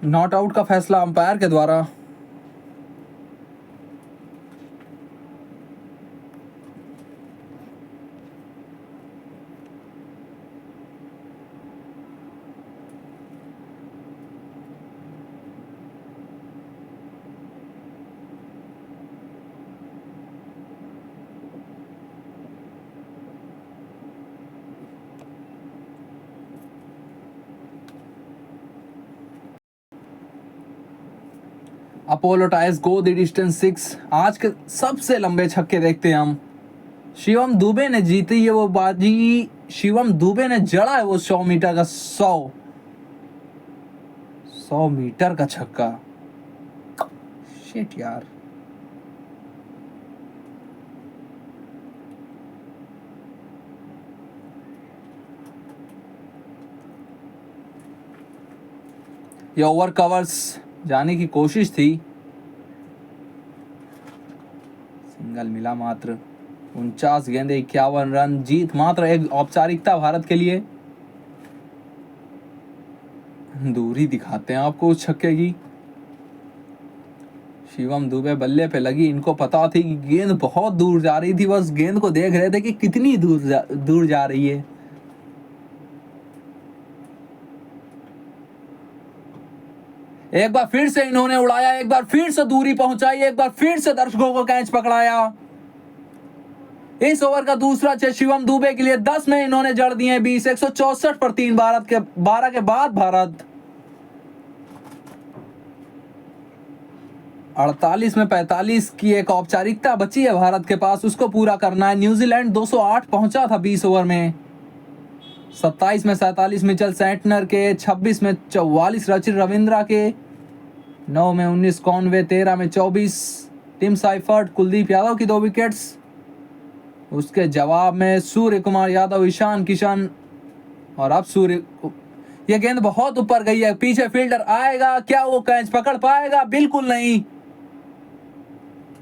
Not out का फैसला umpire के द्वारा। Apollo ties go the distance 6। आज के सबसे लंबे छक्के देखते हैं हम। शिवम दुबे ने जीती है वो बाजी। शिवम दुबे ने जड़ा है वो 100 मीटर का 100 मीटर का छक्का। शिट यार। ये ओवर कवर्स जाने की कोशिश थी, सिंगल मिला मात्र। 49 गेंदे 51 रन, जीत मात्र एक औपचारिकता भारत के लिए। दूरी दिखाते हैं आपको उस छक्के की। शिवम दुबे बल्ले पे लगी, इनको पता थी कि गेंद बहुत दूर जा रही थी, बस गेंद को देख रहे थे कि कितनी दूर जा रही है। एक बार फिर से इन्होंने उड़ाया, एक बार फिर से दूरी पहुंचाई, एक बार फिर से दर्शकों को कैच पकड़ाया। इस ओवर का दूसरा छह शिवम दुबे के लिए 10 में इन्होंने जड़ दिए 20। 164 पर 3 भारत के 12 के बाद भारत 48 में 45 की एक औपचारिकता बची है भारत के पास, उसको पूरा करना है। न्यूजीलैंड 208 पहुंचा था 20 ओवर में। 27 में 47 मिचेल सेंटनर के, 26 में 44 रचिन रविंद्रा के, 9 में 19 कॉनवे, 13 में 24 टिम साइफर्ट, कुलदीप यादव की 2 विकेट्स। उसके जवाब में सूर्य कुमार यादव, ईशान किशन। और अब सूर्य, यह गेंद बहुत ऊपर गई है, पीछे फील्डर आएगा, क्या वो कैच पकड़ पाएगा? बिल्कुल नहीं,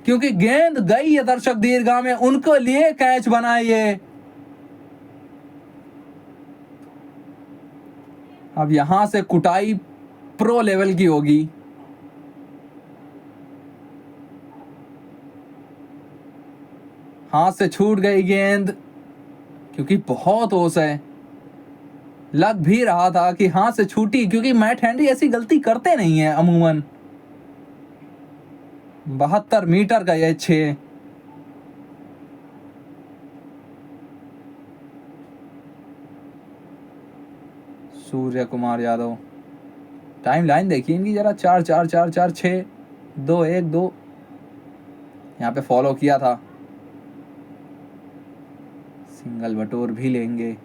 क्योंकि गेंद गई है दर्शक दीर्घा में, उनको लिए कैच बनाइए। अब यहां से कुटाई प्रो लेवल की होगी। हाथ से छूट गई गेंद, क्योंकि बहुत ओस है। लग भी रहा था कि हाथ से छूटी, क्योंकि मैट हेनरी ऐसी गलती करते नहीं है अमूमन। 72 मीटर का यह 6। सूर्य कुमार यादव, टाइम लाइन देखिए इनकी जरा, 4 4 4 4 6 2 1 2। यहाँ पे फॉलो किया था, सिंगल बटोर भी लेंगे।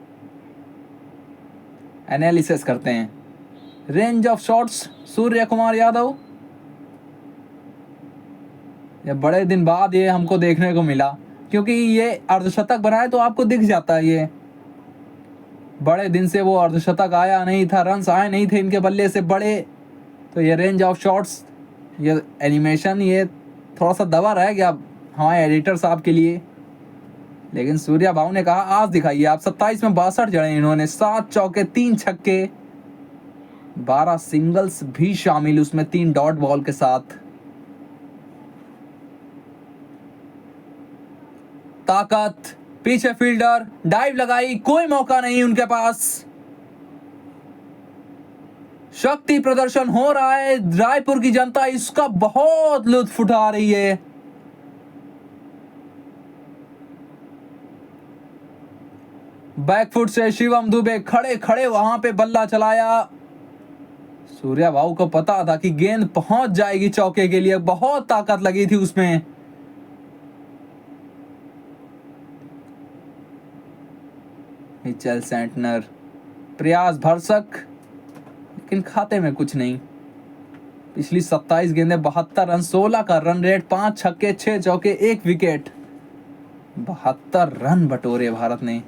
एनालिसिस करते हैं, range of shots Surya Kumar Yadav. ये बड़े दिन बाद ये हमको देखने को मिला, क्योंकि ये अर्धशतक बनाए तो आपको दिख जाता है। ये बड़े दिन से वो अर्धशतक आया नहीं था, रन्स आए नहीं थे इनके बल्ले से बड़े। तो ये रेंज ऑफ शॉट्स, ये एनिमेशन, ये थोड़ा सा दबा रह गया हमारे एडिटर साहब के लिए। लेकिन सूर्या भाऊ ने कहा आज दिखाइए आप। 27 में 62 जड़े इन्होंने, 7 चौके 3 छक्के, 12 सिंगल्स भी शामिल उसमें 3 डॉट बॉल के साथ। ताकत, पीछे फील्डर, डाइव लगाई, कोई मौका नहीं उनके पास। शक्ति प्रदर्शन हो रहा है, रायपुर की जनता इसका बहुत लुत्फ उठा रही है। बैकफुट से शिवम दुबे खड़े खड़े वहां पे बल्ला चलाया। सूर्या भाऊ को पता था कि गेंद पहुंच जाएगी चौके के लिए, बहुत ताकत लगी थी उसमें। मिचेल सेंटनर, प्रयास भरसक, लेकिन खाते में कुछ नहीं। पिछली 27 गेंदें 72 रन, 16 का रन रेट, 5 छक्के 6 चौके 1 विकेट, 72 रन बटोरे भारत ने।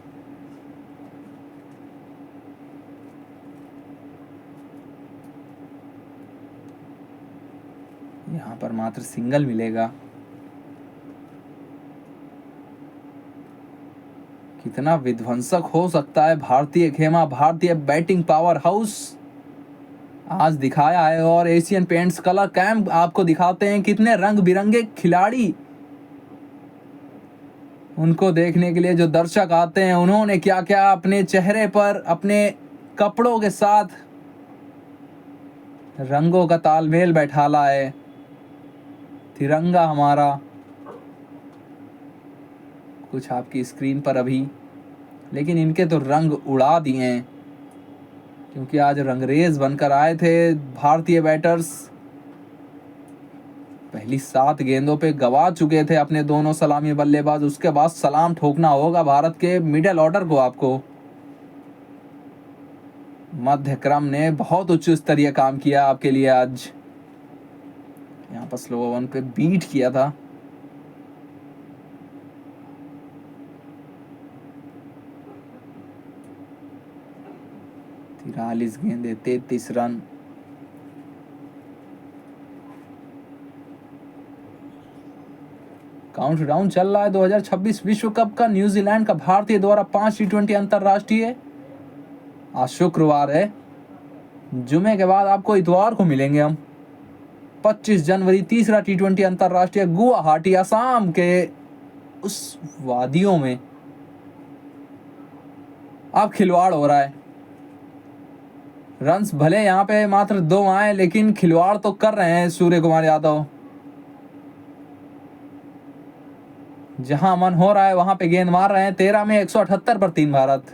यहां पर मात्र सिंगल मिलेगा। कितना विध्वंसक हो सकता है भारतीय खेमा, भारतीय बैटिंग पावर हाउस। आज दिखाया है। और एशियन पेंट्स कलर कैंप आपको दिखाते हैं कितने रंग बिरंगे खिलाड़ी, उनको देखने के लिए जो दर्शक आते हैं, उन्होंने क्या क्या अपने चेहरे पर अपने कपड़ों के साथ रंगों का तालमेल बैठाला है। तिरंगा हमारा कुछ आपकी स्क्रीन पर अभी, लेकिन इनके तो रंग उड़ा दिए हैं, क्योंकि आज रंगरेज बनकर आए थे भारतीय बैटर्स। पहली 7 गेंदों पे गवा चुके थे अपने दोनों सलामी बल्लेबाज। उसके बाद सलाम ठोकना होगा भारत के मिडिल ऑर्डर को। आपको मध्य क्रम ने बहुत उच्च स्तरीय काम किया आपके लिए आज। यहाँ पर स्लो वन पे बीट किया था। तिरालीस गेंदे 33 रन। काउंटडाउन चल रहा है 2026 विश्व कप का। न्यूजीलैंड का भारतीय द्वारा 5 T20 अंतरराष्ट्रीय। आज शुक्रवार है, जुमे के बाद आपको इतवार को मिलेंगे हम। 25 जनवरी तीसरा T20 अंतरराष्ट्रीय गुवाहाटी असम के उस वादियों में अब खिलवाड़ हो रहा है। रन्स भले यहाँ पे मात्र 2 आए, लेकिन खिलवाड़ तो कर रहे हैं सूर्य कुमार यादव। जहां मन हो रहा है वहां पे गेंद मार रहे हैं। 13 में 178 पर 3 भारत।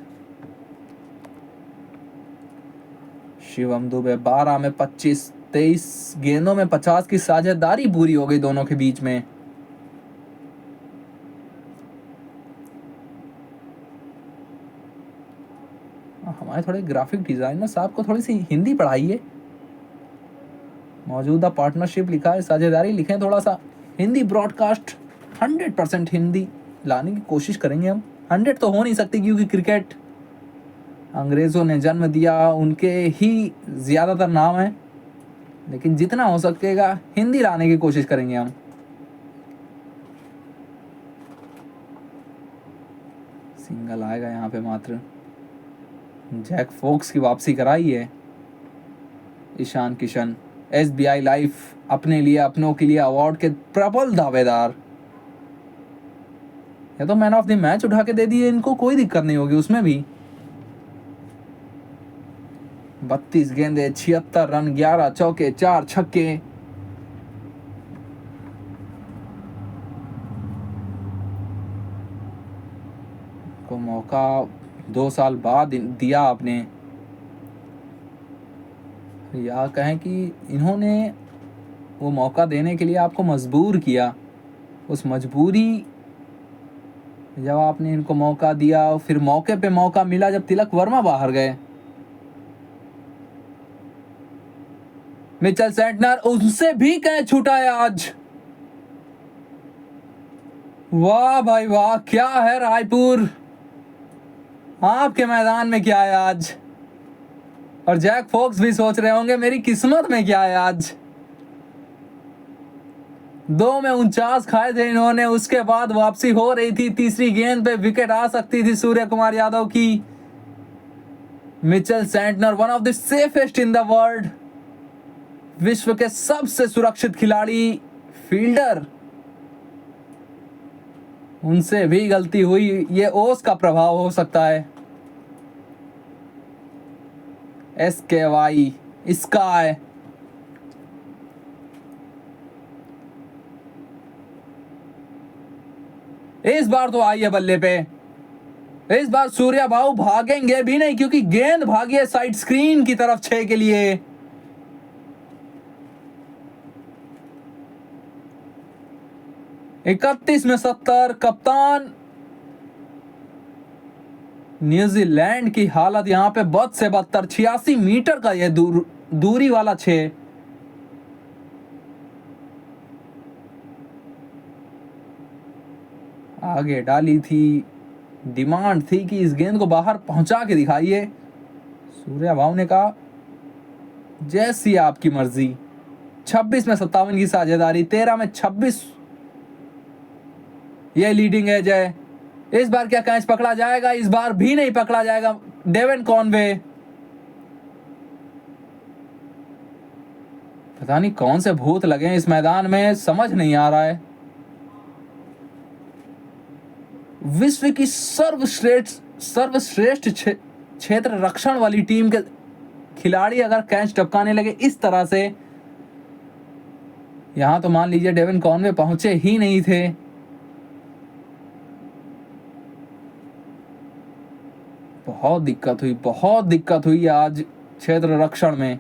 शिवम दुबे 12 में 25। 23 गेंदों में 50 की साझेदारी पूरी हो गई दोनों के बीच में। हमारे थोड़े ग्राफिक डिजाइनर साहब को थोड़ी सी हिंदी पढ़ाइए। मौजूदा पार्टनरशिप लिखा है, साझेदारी लिखें थोड़ा सा। हिंदी ब्रॉडकास्ट 100% हिंदी लाने की कोशिश करेंगे हम। 100 तो हो नहीं सकती, क्योंकि क्रिकेट अंग्रेज़ों ने जन्म दिया, उनके ही ज़्यादातर नाम हैं, लेकिन जितना हो सकेगा हिंदी लाने की कोशिश करेंगे हम। सिंगल आएगा यहाँ पे मात्र। जैक फोक्स की वापसी कराई है ईशान किशन। SBI लाइफ अपने लिए, अपनों के लिए अवार्ड के प्रबल दावेदार। या तो मैन ऑफ द मैच उठा के दे दिए इनको, कोई दिक्कत नहीं होगी उसमें भी। 32 गेंदे 76 रन, 11 चौके 4 छक्के। को मौका 2 साल बाद दिया आपने, या कहें कि इन्होंने वो मौका देने के लिए आपको मजबूर किया। उस मजबूरी, जब आपने इनको मौका दिया, फिर मौके पे मौका मिला जब तिलक वर्मा बाहर गए। मिचेल सेंटनर उनसे भी कैच छूटा आज। वाह भाई वाह, क्या है रायपुर, आपके मैदान में क्या है आज। और जैक फोक्स भी सोच रहे होंगे मेरी किस्मत में क्या है आज। 2 में 49 खाए थे इन्होंने। उसके बाद वापसी हो रही थी, तीसरी गेंद पे विकेट आ सकती थी सूर्य कुमार यादव की। Mitchell Santner, one of the safest in the world, विश्व के सबसे सुरक्षित खिलाड़ी, फील्डर, उनसे भी गलती हुई। ये ओस का प्रभाव हो सकता है। SKY sky. इस बार तो आई है बल्ले पे। इस बार सूर्या बाबू भागेंगे भी नहीं, क्योंकि गेंद भागी है साइड स्क्रीन की तरफ 6 के लिए। इकतीस में 70। कप्तान न्यूजीलैंड की हालत यहां पे बद से बदतर। 86 मीटर का यह दूरी वाला 6। आगे डाली थी, डिमांड थी कि इस गेंद को बाहर पहुंचा के दिखाइए। सूर्या भाव ने कहा जैसी आपकी मर्जी। 26 में 57 की साझेदारी। 13 में 26 ये लीडिंग एज है। इस बार क्या कैच पकड़ा जाएगा? इस बार भी नहीं पकड़ा जाएगा। डेवन कॉनवे पता नहीं कौन से भूत लगे हैं इस मैदान में, समझ नहीं आ रहा है। विश्व की सर्वश्रेष्ठ क्षेत्र रक्षण वाली टीम के खिलाड़ी अगर कैच टपकाने लगे इस तरह से, यहां तो मान लीजिए डेविन कॉनवे पहुंचे ही नहीं थे। बहुत दिक्कत हुई आज क्षेत्र रक्षण में।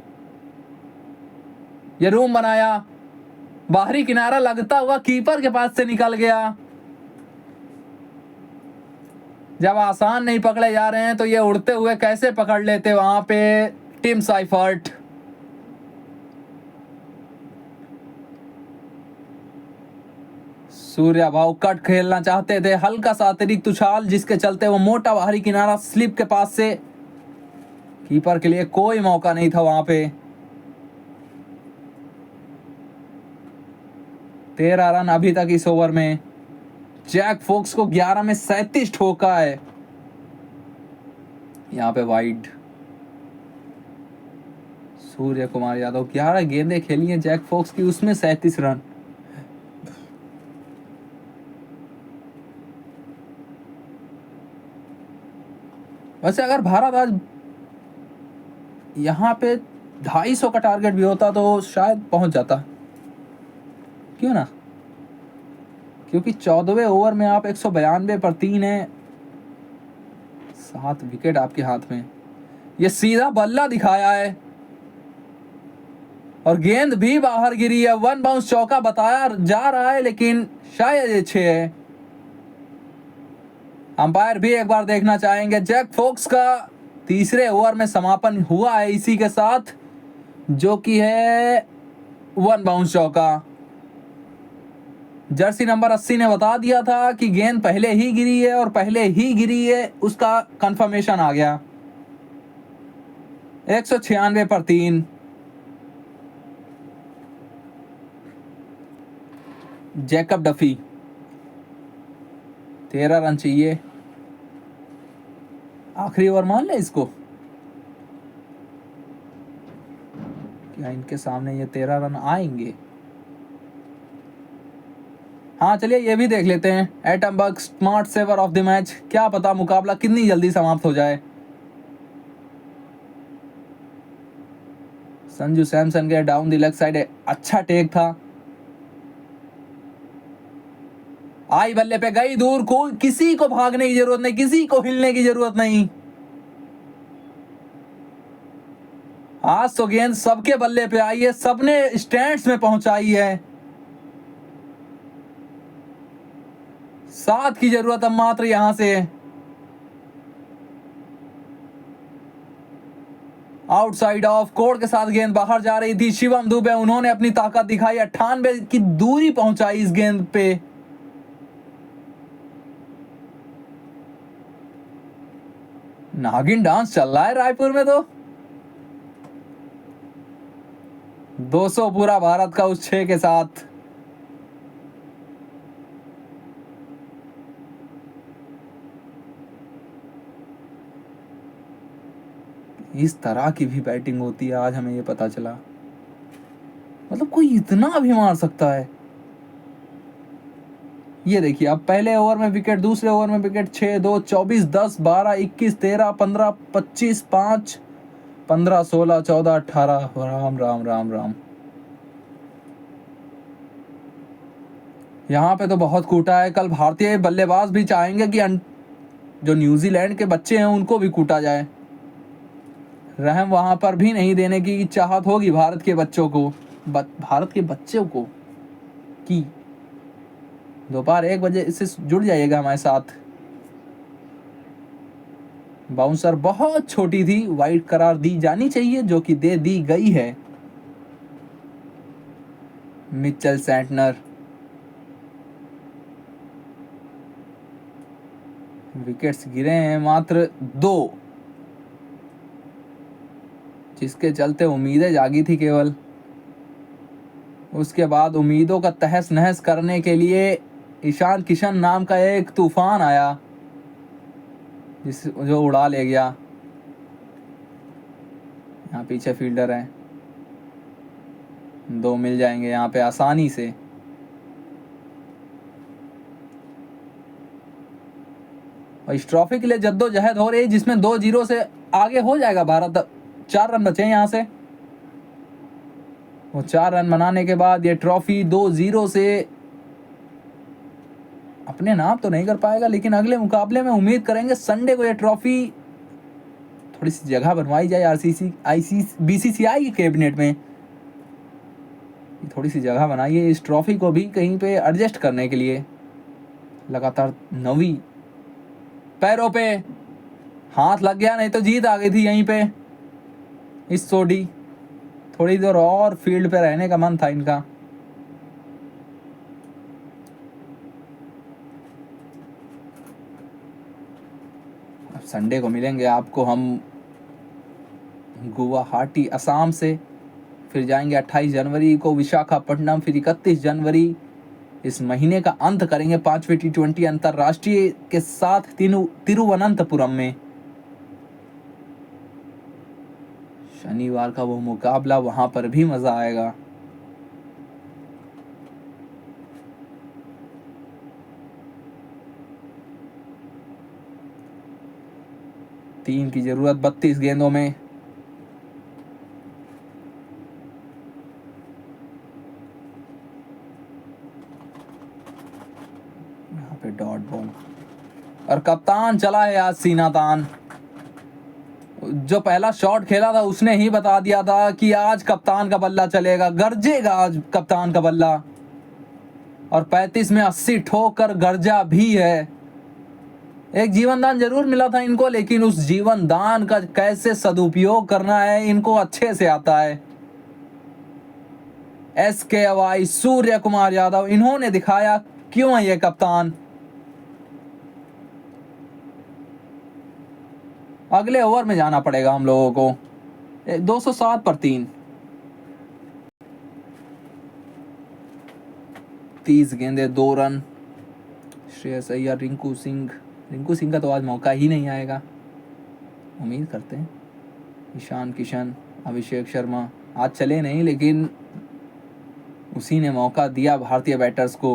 ये रूम बनाया, बाहरी किनारा लगता हुआ कीपर के पास से निकल गया। जब आसान नहीं पकड़े जा रहे हैं तो ये उड़ते हुए कैसे पकड़ लेते वहां पे टिम साइफर्ट। सूर्या भाव कट खेलना चाहते थे, हल्का सा अतिरिक्त उछाल जिसके चलते वो मोटा बाहरी किनारा स्लिप के पास से, कीपर के लिए कोई मौका नहीं था वहां पे। 13 रन अभी तक इस ओवर में। जैक फोक्स को 11 में 37 ठोका है। यहां पे वाइड। सूर्य कुमार यादव 11 गेंदें खेली हैं जैक फोक्स की, उसमें 37 रन। वैसे अगर भारत आज यहां पे 250 का टारगेट भी होता तो शायद पहुंच जाता, क्यों ना, क्योंकि 14वें ओवर में आप 192 पर 3 है, 7 विकेट आपके हाथ में। ये सीधा बल्ला दिखाया है और गेंद भी बाहर गिरी है। 1 बाउंस चौका बताया जा रहा है लेकिन शायद ये 6 है। अंपायर भी एक बार देखना चाहेंगे। जैक फोक्स का तीसरे ओवर में समापन हुआ है इसी के साथ, जो कि है 1 बाउंस चौका। जर्सी नंबर 80 ने बता दिया था कि गेंद पहले ही गिरी है और पहले ही गिरी है, उसका कंफर्मेशन आ गया। 196 पर 3। जैकब डफी 13 रन चाहिए, आखिरी ओवर मान ले इसको। क्या इनके सामने ये 13 रन आएंगे? हाँ चलिए ये भी देख लेते हैं। Atomberg smart saver of the match, क्या पता मुकाबला कितनी जल्दी समाप्त हो जाए। संजू सैमसन के डाउन द लेग साइड अच्छा टेक था, आई बल्ले पे गई दूर, कोई किसी को भागने की जरूरत नहीं, किसी को हिलने की जरूरत नहीं। आज तो गेंद सबके बल्ले पे आई है, सबने स्टैंड्स में पहुंचाई है। 7 की जरूरत अब मात्र यहां से। आउटसाइड ऑफ कोर्ट के साथ गेंद बाहर जा रही थी। शिवम दुबे उन्होंने अपनी ताकत दिखाई, 98 की दूरी पहुंचाई इस गेंद पे। नागिन डांस चल रहा है रायपुर में तो। 200 पूरा भारत का उस 6 के साथ। इस तरह की भी बैटिंग होती है आज, हमें ये पता चला। मतलब कोई इतना भी मार सकता है। ये देखिए अब पहले ओवर में विकेट, दूसरे ओवर में विकेट। 6 2 24 10 12 21 13 15 25 5 15 16 14 18। राम राम राम राम। यहाँ पे तो बहुत कूटा है। कल भारतीय बल्लेबाज भी चाहेंगे कि जो न्यूजीलैंड के बच्चे हैं उनको भी कूटा जाए। रहम वहां पर भी नहीं देने की चाहत होगी भारत के बच्चों को, भारत के बच्चों को की। दोपहर 1 बजे इससे जुड़ जाइएगा हमारे साथ। बाउंसर बहुत छोटी थी, वाइड करार दी जानी चाहिए, जो कि दे दी गई है। मिचेल सैंटनर, विकेट्स गिरे हैं मात्र 2, जिसके चलते उम्मीदें जागी थी केवल। उसके बाद उम्मीदों का तहस नहस करने के लिए ईशान किशन नाम का एक तूफान आया, जो उड़ा ले गया। यहाँ पीछे फील्डर है। 2 मिल जाएंगे यहाँ पे आसानी से। और इस ट्रॉफी के लिए जद्दोजहद हो रही है जिसमें 2-0 से आगे हो जाएगा भारत। 4 रन बचे हैं यहाँ से, वो 4 रन बनाने के बाद ये ट्रॉफी 2-0 से अपने नाम तो नहीं कर पाएगा, लेकिन अगले मुकाबले में उम्मीद करेंगे संडे को ये ट्रॉफी थोड़ी सी जगह बनवाई जाए बीसीसीआई के कैबिनेट में, थोड़ी सी जगह बनाइए इस ट्रॉफी को भी कहीं पे एडजस्ट करने के लिए। लगातार 9वीं पैरों पे हाथ लग गया, नहीं तो जीत आ गई थी यहीं पे इस सोडी। थोड़ी देर और फील्ड पे रहने का मन था इनका। अब संडे को मिलेंगे आपको हम गुवाहाटी असम से, फिर जाएंगे 28 जनवरी को विशाखापट्टनम, फिर 31 जनवरी इस महीने का अंत करेंगे 5वें T20 अंतरराष्ट्रीय के साथ तिरुवनंतपुरम में। शनिवार का वो मुकाबला, वहां पर भी मजा आएगा। तीन की जरूरत 32 गेंदों में। यहाँ पे डॉट बॉल और कप्तान चला है आज सीना तान। जो पहला शॉट खेला था उसने ही बता दिया था कि आज कप्तान का बल्ला चलेगा, गरजेगा आज कप्तान का बल्ला। और 35 में 80 ठोकर गरजा भी है। एक जीवन दान जरूर मिला था इनको, लेकिन उस जीवन दान का कैसे सदुपयोग करना है इनको अच्छे से आता है। SKY सूर्य कुमार यादव, इन्होंने दिखाया क्यों है ये कप्तान। अगले ओवर में जाना पड़ेगा हम लोगों को। 207 पर 3, 30 गेंदे 2 रन। श्रेयस अय्यर, रिंकू सिंह का तो आज मौका ही नहीं आएगा, उम्मीद करते हैं। ईशान किशन, अभिषेक शर्मा आज चले नहीं, लेकिन उसी ने मौका दिया भारतीय बैटर्स को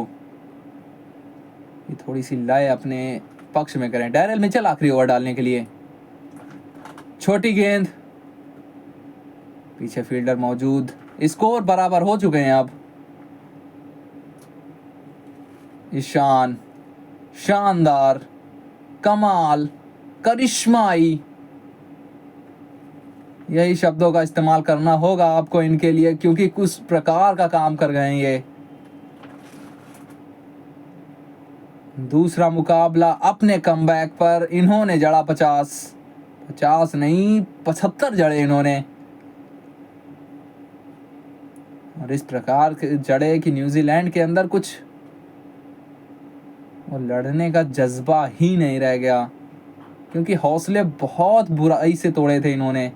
ये थोड़ी सी लय अपने पक्ष में करें। डैरेल मिचेल आखिरी ओवर डालने के लिए, छोटी गेंद, पीछे फील्डर मौजूद, स्कोर बराबर हो चुके हैं अब। ईशान, शानदार, कमाल, करिश्माई, यही शब्दों का इस्तेमाल करना होगा आपको इनके लिए, क्योंकि कुछ प्रकार का काम कर गए हैं ये। दूसरा मुकाबला अपने कमबैक पर, इन्होंने जड़ा 50 नहीं 75 जड़े इन्होंने। और इस प्रकार के जड़े कि न्यूजीलैंड के अंदर कुछ और लड़ने का जज्बा ही नहीं रह गया, क्योंकि हौसले बहुत बुराई से तोड़े थे इन्होंने।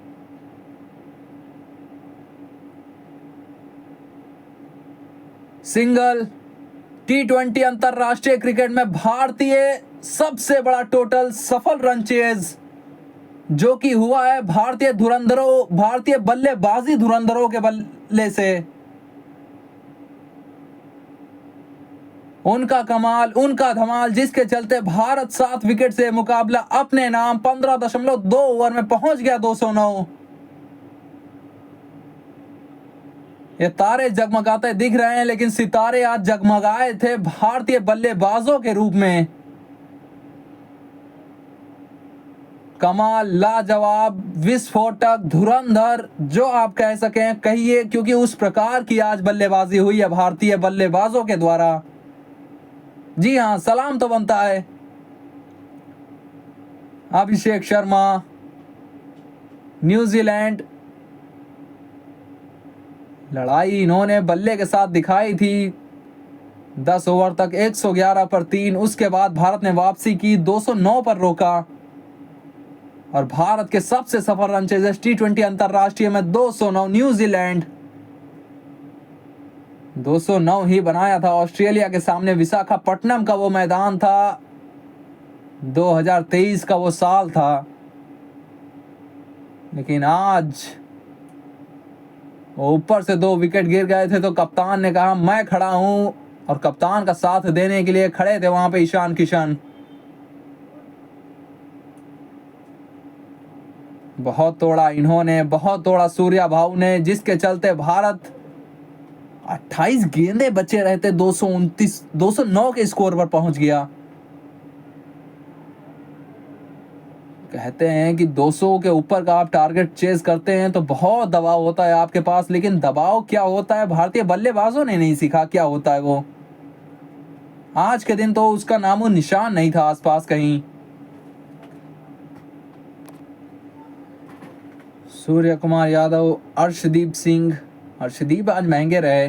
सिंगल, T20 अंतरराष्ट्रीय क्रिकेट में भारतीय सबसे बड़ा टोटल सफल रन चेज जो कि हुआ है भारतीय बल्लेबाजी धुरंधरों के बल्ले से। उनका कमाल, उनका धमाल, जिसके चलते भारत 7 विकेट से मुकाबला अपने नाम 15.2 ओवर में पहुंच गया 209। ये तारे जगमगाते दिख रहे हैं, लेकिन सितारे आज जगमगाए थे भारतीय बल्लेबाजों के रूप में। कमाल, लाजवाब, विस्फोटक, धुरंधर, जो आप कह सकें कहिए, क्योंकि उस प्रकार की आज बल्लेबाजी हुई है भारतीय बल्लेबाजों के द्वारा। जी हां, सलाम तो बनता है। अभिषेक शर्मा, न्यूजीलैंड, लड़ाई इन्होंने बल्ले के साथ दिखाई थी 10 ओवर तक 111 पर 3। उसके बाद भारत ने वापसी की, 209 पर रोका और भारत के सबसे सफल रन चेजर्स T20 अंतरराष्ट्रीय में 209। न्यूजीलैंड 209 ही बनाया था। ऑस्ट्रेलिया के सामने विशाखापट्टनम का वो मैदान था, 2023 का वो साल था, लेकिन आज ऊपर से 2 विकेट गिर गए थे तो कप्तान ने कहा मैं खड़ा हूं, और कप्तान का साथ देने के लिए खड़े थे वहां पे ईशान किशन। बहुत तोड़ा इन्होंने, बहुत तोड़ा सूर्या भाऊ ने, जिसके चलते भारत 28 गेंदे बचे रहते 209 के स्कोर पर पहुंच गया। कहते हैं कि 200 के ऊपर का आप टारगेट चेज करते हैं तो बहुत दबाव होता है आपके पास, लेकिन दबाव क्या होता है भारतीय बल्लेबाजों ने नहीं सीखा क्या होता है वो। आज के दिन तो उसका नामो निशान नहीं था आसपास कहीं। सूर्य कुमार यादव, अर्शदीप सिंह, अर्शदीप आज महंगे रहे,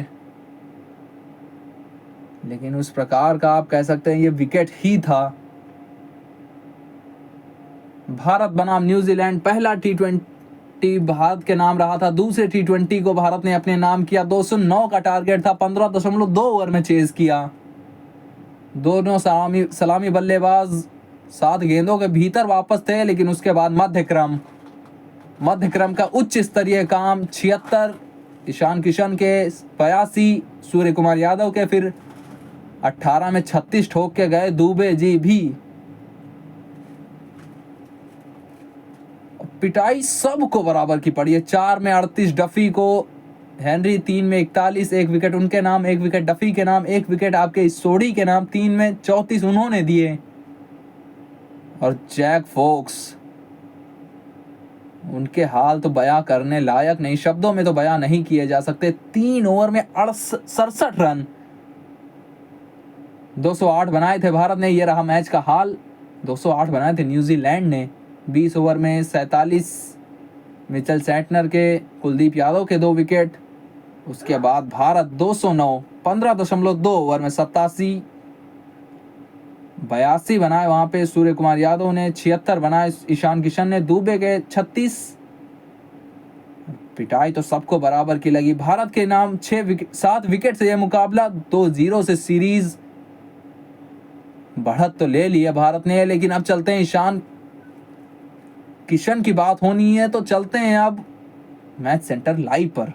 लेकिन उस प्रकार का आप कह सकते हैं ये विकेट ही था। भारत बनाम न्यूजीलैंड, पहला T20 भारत के नाम रहा था, दूसरे T20 को भारत ने अपने नाम किया। 209 का टारगेट था, 15.2 ओवर में चेज किया। दोनों सलामी बल्लेबाज 7 गेंदों के भीतर वापस थे, लेकिन उसके बाद मध्य क्रम का उच्च स्तरीय काम 76 ईशान किशन के, 82 सूर्य कुमार यादव के, फिर 18 में 36 ठोक के गए दुबे जी भी। पिटाई सबको बराबर की पड़ी है। 4 में 38 डफी को, हेनरी 3 में 41, 1 विकेट उनके नाम, 1 विकेट डफी के नाम, 1 विकेट आपके सोडी के नाम, 3 में 34 उन्होंने दिए। और जैक फोक्स, उनके हाल तो बयां करने लायक नहीं, शब्दों में तो बयां नहीं किए जा सकते। 3 ओवर में 67 रन, 208 बनाए थे भारत ने। ये रहा मैच का हाल, 208 बनाए थे न्यूजीलैंड ने। 20 ओवर में 47 मिचेल सेंटनर के, कुलदीप यादव के 2 विकेट। उसके बाद भारत 209, 15.2 ओवर में 87, 82 बनाए वहां पे सूर्य कुमार यादव ने, 76 बनाए ईशान किशन ने, दुबे के 36। पिटाई तो सबको बराबर की लगी। भारत के नाम 7 विकेट से यह मुकाबला 2-0 से सीरीज बढ़त तो ले लिया भारत ने। लेकिन अब चलते हैं, ईशान किशन की बात होनी है तो चलते हैं अब मैच सेंटर लाइव पर।